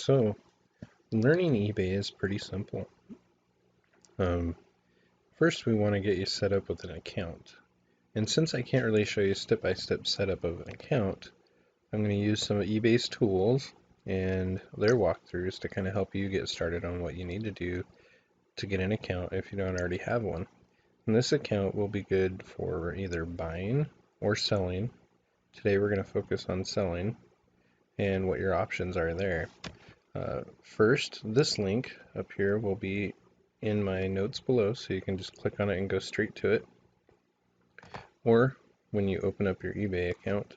So, learning eBay is pretty simple. Um, First, we want to get you set up with an account. And since I can't really show you step-by-step setup of an account, I'm going to use some of eBay's tools and their walkthroughs to kind of help you get started on what you need to do to get an account if you don't already have one. And this account will be good for either buying or selling. Today we're going to focus on selling and what your options are there. First, this link up here will be in my notes below, so you can just click on it and go straight to it. Or when you open up your eBay account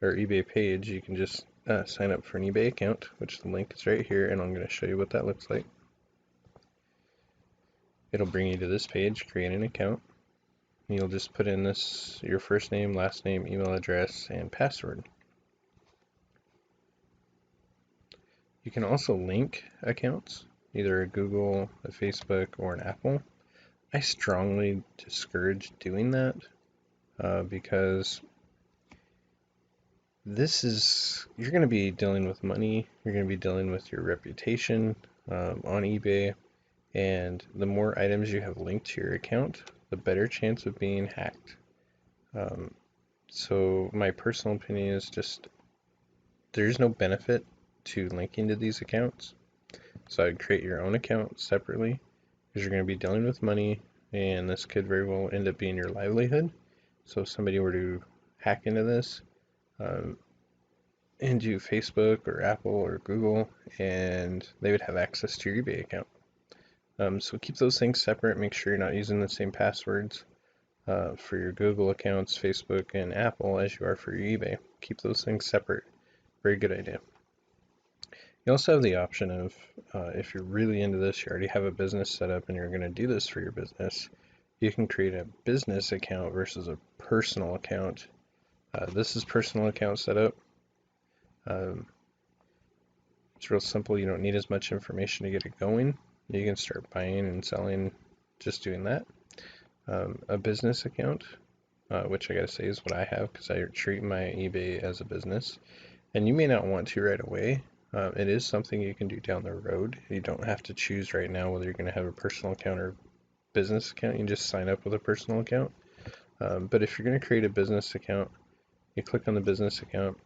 or eBay page, you can just sign up for an eBay account, which the link is right here, and I'm going to show you what that looks like. It'll bring you to this page, create an account. You'll just put in your first name, last name, email address, and password. You can also link accounts, either a Google, a Facebook, or an Apple. I strongly discourage doing that because you're going to be dealing with money, you're going to be dealing with your reputation on eBay, and the more items you have linked to your account, the better chance of being hacked. So my personal opinion is just there's no benefit to linking to these accounts. So I'd create your own account separately because you're going to be dealing with money, and this could very well end up being your livelihood. So if somebody were to hack into this and do Facebook or Apple or Google, and they would have access to your eBay account. So keep those things separate. Make sure you're not using the same passwords for your Google accounts, Facebook, and Apple as you are for your eBay. Keep those things separate. Very good idea. You also have the option of, if you're really into this, you already have a business set up and you're going to do this for your business, you can create a business account versus a personal account. This is personal account setup. It's real simple. You don't need as much information to get it going. You can start buying and selling just doing that. A business account, which I gotta say is what I have because I treat my eBay as a business. And you may not want to right away. It is something you can do down the road. You don't have to choose right now whether you're going to have a personal account or business account. You can just sign up with a personal account. But if you're going to create a business account, you click on the business account.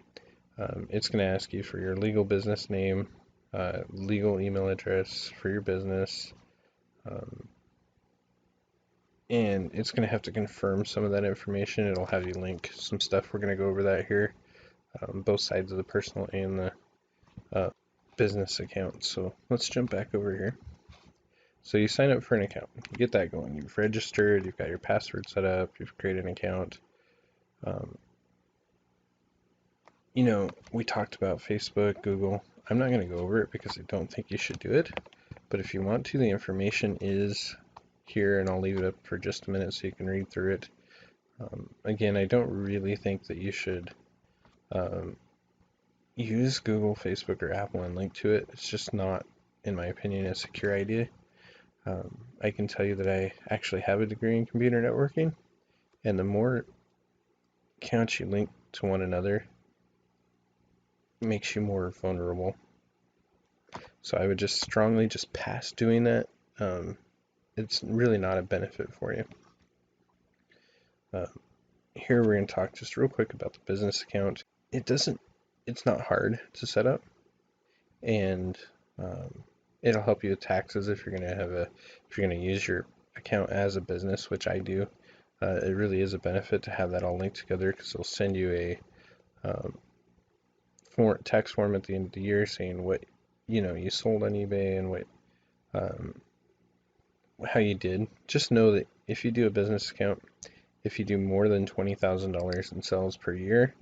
It's going to ask you for your legal business name, legal email address for your business, and it's going to have to confirm some of that information. It'll have you link some stuff. We're going to go over that here, both sides of the personal and the business account. So let's jump back over here. So you sign up for an account, you get that going, you've registered, you've got your password set up, you've created an account. We talked about Facebook, Google. I'm not going to go over it because I don't think you should do it, but if you want to, the information is here, and I'll leave it up for just a minute so you can read through it. Again, I don't really think that you should use Google, Facebook, or Apple and link to it. It's just not, in my opinion, a secure idea. I can tell you that I actually have a degree in computer networking, and the more accounts you link to one another makes you more vulnerable. So I would just strongly just pass doing that. It's really not a benefit for you. Here we're going to talk just real quick about the business account. It's not hard to set up, and it'll help you with taxes if you're going to use your account as a business, which I do. It really is a benefit to have that all linked together because it'll send you a tax form at the end of the year saying what you sold on eBay and how you did. Just know that if you do a business account, if you do more than $20,000 in sales per year,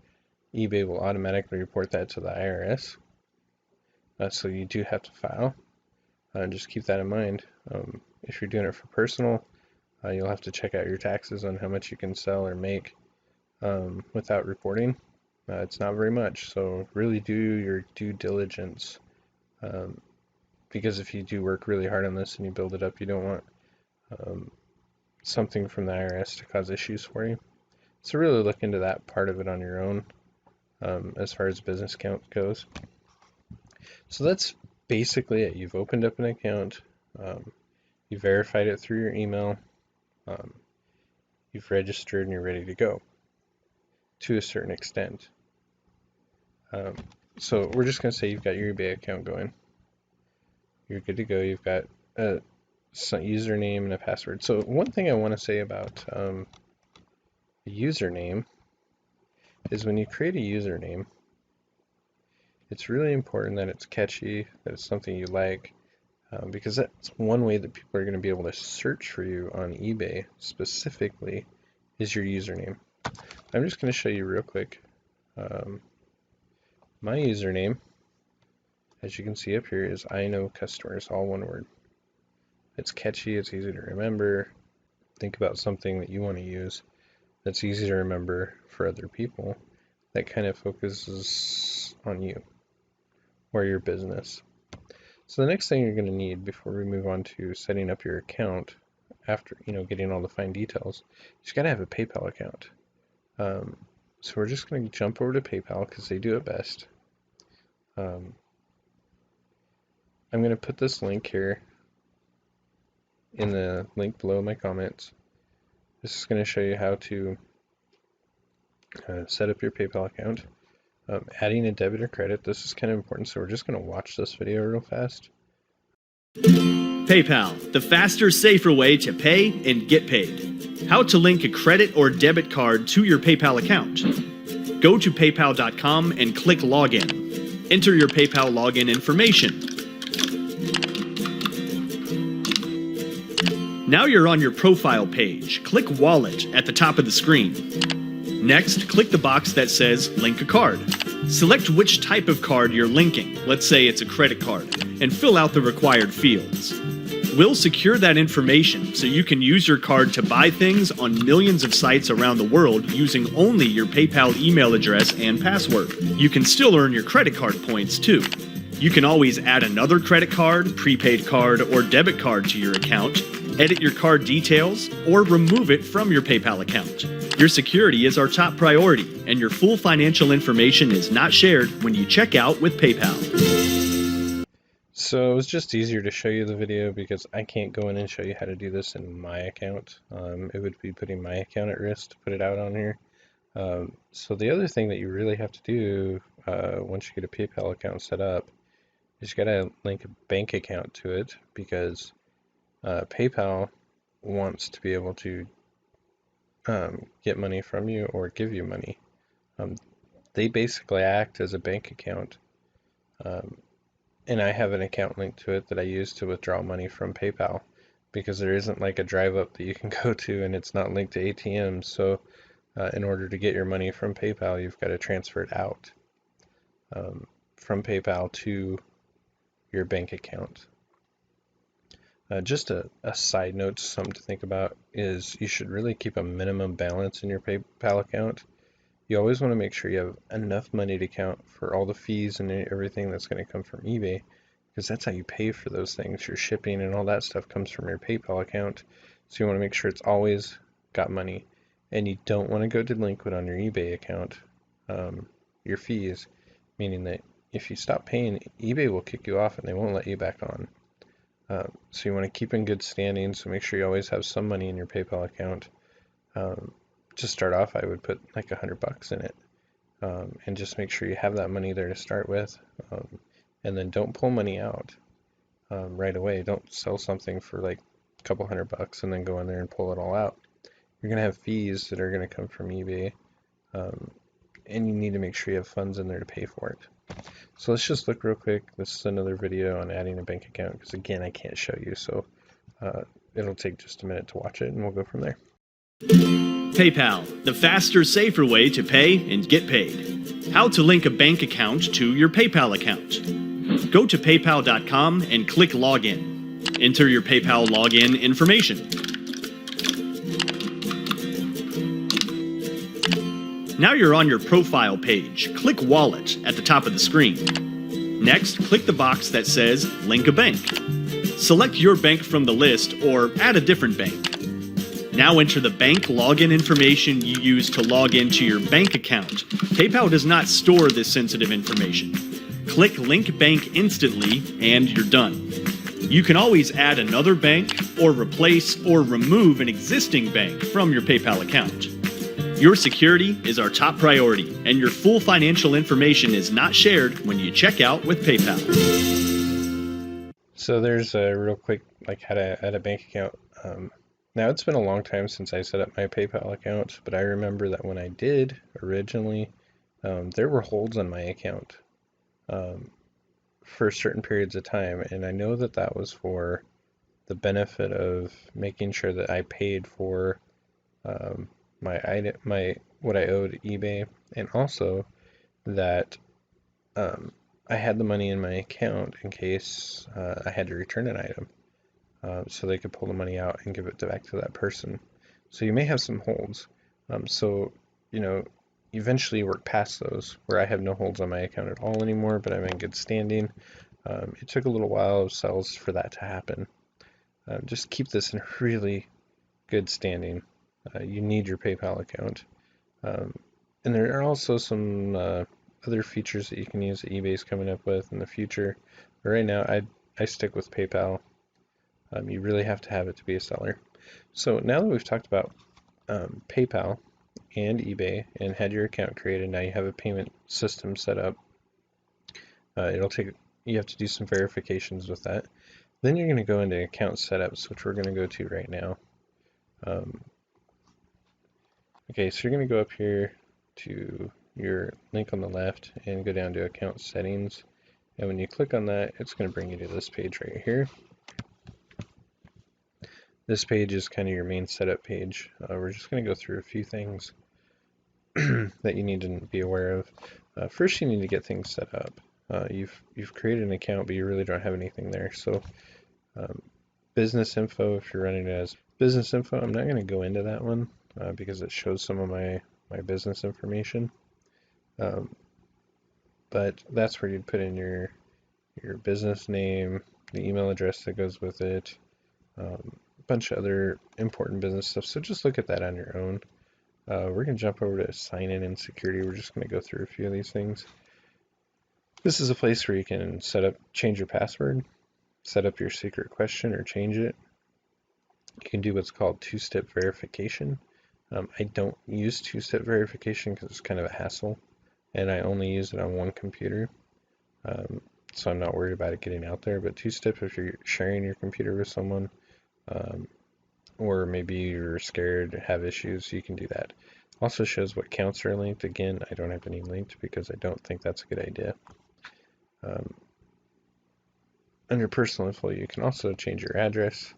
eBay will automatically report that to the IRS. So you do have to file. Just keep that in mind. If you're doing it for personal, you'll have to check out your taxes on how much you can sell or make without reporting. It's not very much, so really do your due diligence. Because if you do work really hard on this and you build it up, you don't want something from the IRS to cause issues for you. So really look into that part of it on your own as far as business account goes. So that's basically it. You've opened up an account, you verified it through your email, you've registered, and you're ready to go to a certain extent. So we're just going to say you've got your eBay account going. You're good to go. You've got a username and a password. So one thing I want to say about the username is when you create a username, it's really important that it's catchy, that it's something you like, because that's one way that people are going to be able to search for you on eBay specifically is your username. I'm just going to show you real quick. My username, as you can see up here, is I know customers, all one word. It's catchy, it's easy to remember. Think about something that you want to use that's easy to remember for other people that kind of focuses on you or your business. So the next thing you're going to need before we move on to setting up your account, after getting all the fine details, you just got to have a PayPal account. So we're just going to jump over to PayPal because they do it best. I'm going to put this link here in the link below my comments. This is going to show you how to set up your PayPal account. Adding a debit or credit, this is kind of important, so we're just going to watch this video real fast. PayPal, the faster, safer way to pay and get paid. How to link a credit or debit card to your PayPal account. Go to paypal.com and click Login. Enter your PayPal login information. Now you're on your profile page. Click Wallet at the top of the screen. Next, click the box that says Link a Card. Select which type of card you're linking, let's say it's a credit card, and fill out the required fields. We'll secure that information so you can use your card to buy things on millions of sites around the world using only your PayPal email address and password. You can still earn your credit card points too. You can always add another credit card, prepaid card, or debit card to your account, edit your card details, or remove it from your PayPal account. Your security is our top priority, and your full financial information is not shared when you check out with PayPal. So it was just easier to show you the video because I can't go in and show you how to do this in my account. It would be putting my account at risk to put it out on here. So the other thing that you really have to do once you get a PayPal account set up is you got to link a bank account to it, because PayPal wants to be able to get money from you or give you money. They basically act as a bank account. And I have an account linked to it that I use to withdraw money from PayPal, because there isn't like a drive up that you can go to and it's not linked to ATMs. So in order to get your money from PayPal, you've got to transfer it out from PayPal to your bank account. Just a side note, something to think about is you should really keep a minimum balance in your PayPal account. You always want to make sure you have enough money to count for all the fees and everything that's going to come from eBay, because that's how you pay for those things. Your shipping and all that stuff comes from your PayPal account. So you want to make sure it's always got money. And you don't want to go delinquent on your eBay account, your fees, meaning that if you stop paying, eBay will kick you off and they won't let you back on. So you want to keep in good standing, so make sure you always have some money in your PayPal account. To start off, I would put like $100 in it, and just make sure you have that money there to start with, and then don't pull money out right away. Don't sell something for like a couple $100 and then go in there and pull it all out. You're going to have fees that are going to come from eBay, and you need to make sure you have funds in there to pay for it. So let's just look real quick. This is another video on adding a bank account, because again, I can't show you, so it'll take just a minute to watch it and we'll go from there. PayPal, the faster, safer way to pay and get paid. How to link a bank account to your PayPal account. Go to paypal.com and click Login. Enter your PayPal login information. Now you're on your profile page. Click Wallet at the top of the screen. Next, click the box that says Link a Bank. Select your bank from the list or add a different bank. Now enter the bank login information you use to log into your bank account. PayPal does not store this sensitive information. Click Link Bank instantly, and you're done. You can always add another bank, or replace or remove an existing bank from your PayPal account. Your security is our top priority, and your full financial information is not shared when you check out with PayPal. So there's a real quick, like how to add a bank account. Now it's been a long time since I set up my PayPal account, but I remember that when I did originally, there were holds on my account for certain periods of time, and I know that that was for the benefit of making sure that I paid for what I owed eBay, and also that I had the money in my account in case I had to return an item, so they could pull the money out and give it back to that person. So you may have some holds. So eventually work past those where I have no holds on my account at all anymore, but I'm in good standing. It took a little while of sales for that to happen. Just keep this in really good standing. You need your PayPal account. And there are also some other features that you can use that eBay's coming up with in the future. But right now, I stick with PayPal. You really have to have it to be a seller. So now that we've talked about PayPal and eBay and had your account created, now you have a payment system set up. You have to do some verifications with that. Then you're going to go into account setups, which we're going to go to right now. Okay, so you're going to go up here to your link on the left and go down to account settings. And when you click on that, it's going to bring you to this page right here. This page is kind of your main setup page. We're just going to go through a few things that you need to be aware of. First, you need to get things set up. You've created an account, but you really don't have anything there. So business info, if you're running it as business info, I'm not going to go into that one because it shows some of my business information. But that's where you'd put in your business name, the email address that goes with it, a bunch of other important business stuff. So just look at that on your own. We're going to jump over to sign in and security. We're just going to go through a few of these things. This is a place where you can change your password, set up your secret question or change it. You can do what's called two-step verification. I don't use two-step verification because it's kind of a hassle, and I only use it on one computer. So I'm not worried about it getting out there. But two-step, if you're sharing your computer with someone, or maybe you're scared, have issues, you can do that. Also shows what accounts are linked. Again, I don't have any linked because I don't think that's a good idea. Under personal info, you can also change your address.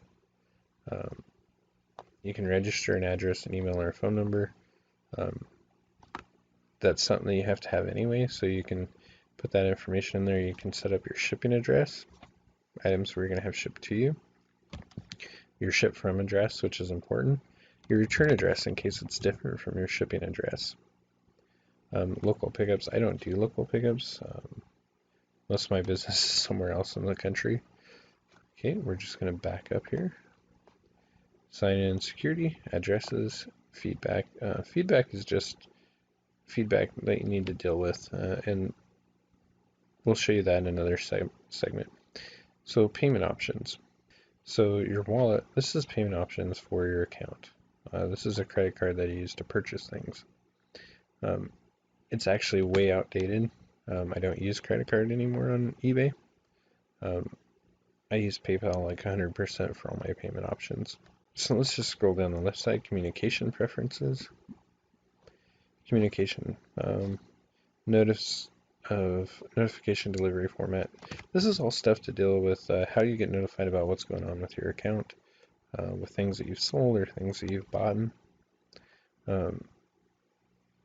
You can register an address, an email, or a phone number. That's something that you have to have anyway, so you can put that information in there. You can set up your shipping address, items where you're going to have shipped to you, your ship from address, which is important, your return address in case it's different from your shipping address. Local pickups, I don't do local pickups. Most of my business is somewhere else in the country. Okay, we're just going to back up here. Sign in security, addresses, feedback. Feedback is just feedback that you need to deal with, and we'll show you that in another segment. So payment options. So your wallet, this is payment options for your account. This is a credit card that you use to purchase things. It's actually way outdated. I don't use credit card anymore on eBay. I use PayPal like 100% for all my payment options. So let's just scroll down the left side, communication preferences. Communication, notification delivery format. This is all stuff to deal with how you get notified about what's going on with your account, with things that you've sold or things that you've bought.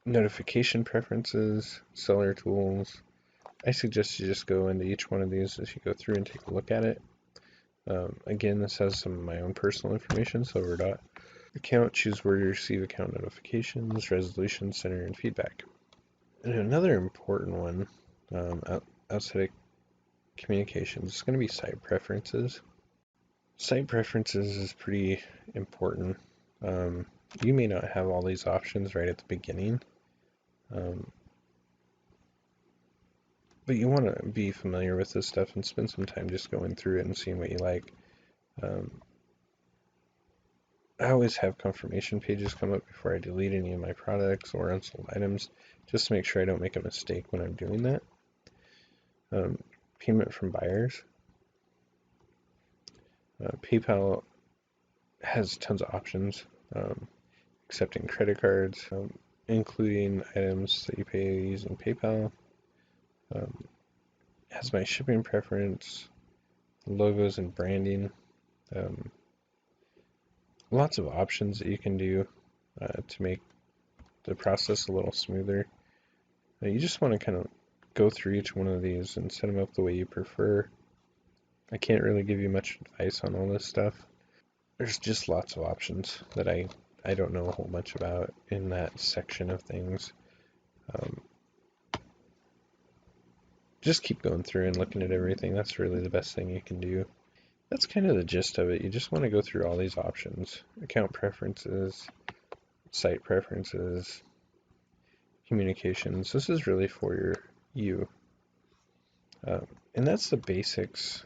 Notification preferences, seller tools. I suggest you just go into each one of these as you go through and take a look at it. Again, this has some of my own personal information, so over account, choose where to receive account notifications, resolution, center, and feedback. And another important one outside of communications is going to be site preferences. Site preferences is pretty important. You may not have all these options right at the beginning, but But you want to be familiar with this stuff and spend some time just going through it and seeing what you like. I always have confirmation pages come up before I delete any of my products or unsold items, just to make sure I don't make a mistake when I'm doing that. Payment from buyers. PayPal has tons of options, accepting credit cards, including items that you pay using PayPal. Has my shipping preference, logos and branding. Lots of options that you can do to make the process a little smoother. You just want to kind of go through each one of these and set them up the way you prefer. I can't really give you much advice on all this stuff. There's just lots of options that I don't know a whole bunch about in that section of things. Just keep going through and looking at everything. That's really the best thing you can do. That's kind of the gist of it. You just want to go through all these options. Account preferences, site preferences, communications. This is really for you. And that's the basics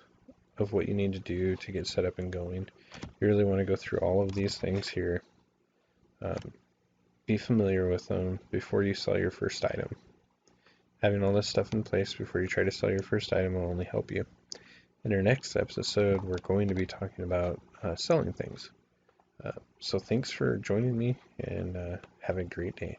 of what you need to do to get set up and going. You really want to go through all of these things here. Be familiar with them before you sell your first item. Having all this stuff in place before you try to sell your first item will only help you. In our next episode, we're going to be talking about selling things. So thanks for joining me, and have a great day.